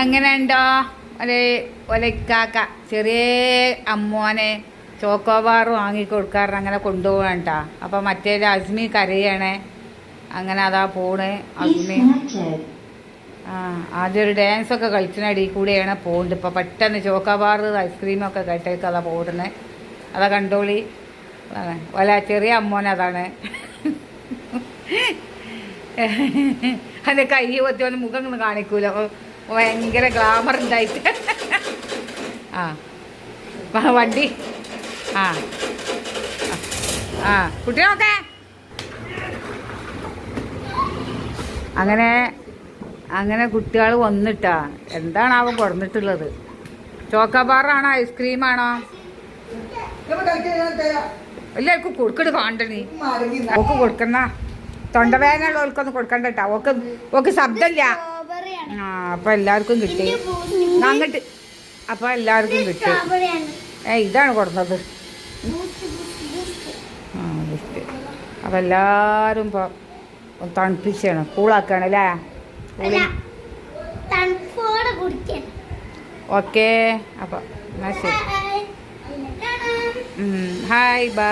അങ്ങനെ ഉണ്ടോ ഒലക്കാക്ക ചെറിയ അമ്മോനെ ചോക്കോബാർ വാങ്ങിക്കൊടുക്കാറ് അങ്ങനെ കൊണ്ടുപോകണ്ട. അപ്പം മറ്റേ അസ്മി കരയണേ. അങ്ങനെ അതാ പോണ് അസ്മി. ആദ്യം ഒരു ഡാൻസൊക്കെ കളിച്ചിനടി കൂടെയാണ് പോകുന്നത്. ഇപ്പം പെട്ടെന്ന് ചോക്കോബാർ ഐസ്ക്രീമൊക്കെ കേട്ടേക്ക് അതാ പോടുന്നത്. അതാ കണ്ടോളി. ഒല ചെറിയ അമ്മോനെ അതാണ്. അതിൻ്റെ കൈ കൊത്തി വന്ന് മുഖം ഇങ്ങനെ കാണിക്കൂല. ഭയങ്കര ഗ്ലാമർ ഉണ്ടായിട്ട്. വണ്ടി കുട്ടികളൊക്കെ അങ്ങനെ കുട്ടികൾ വന്നിട്ടാ. എന്താണാവോ കൊടുന്നിട്ടുള്ളത്? ചോക്കോബാറാണോ ഐസ്ക്രീമാണോ? എല്ലാവർക്കും കൊടുക്കട്ട് കാണണ്ടേ. ഓക്ക് കൊടുക്കുന്ന തൊണ്ടവേദനയുള്ളവർക്കൊന്നും കൊടുക്കണ്ട കേട്ടാ. ഓക്ക് ശബ്ദമില്ല. അപ്പം എല്ലാവർക്കും കിട്ടി. അങ്ങോട്ട് അപ്പം എല്ലാവർക്കും കിട്ടി. ഇതാണ് കൊടുന്നത്. അപ്പം എല്ലാവരും ഇപ്പോൾ തണുപ്പിച്ചാണ്, കൂളാക്കാണ് അല്ലേ? ഓക്കെ. അപ്പം എന്നാൽ ശരി. Hi bye.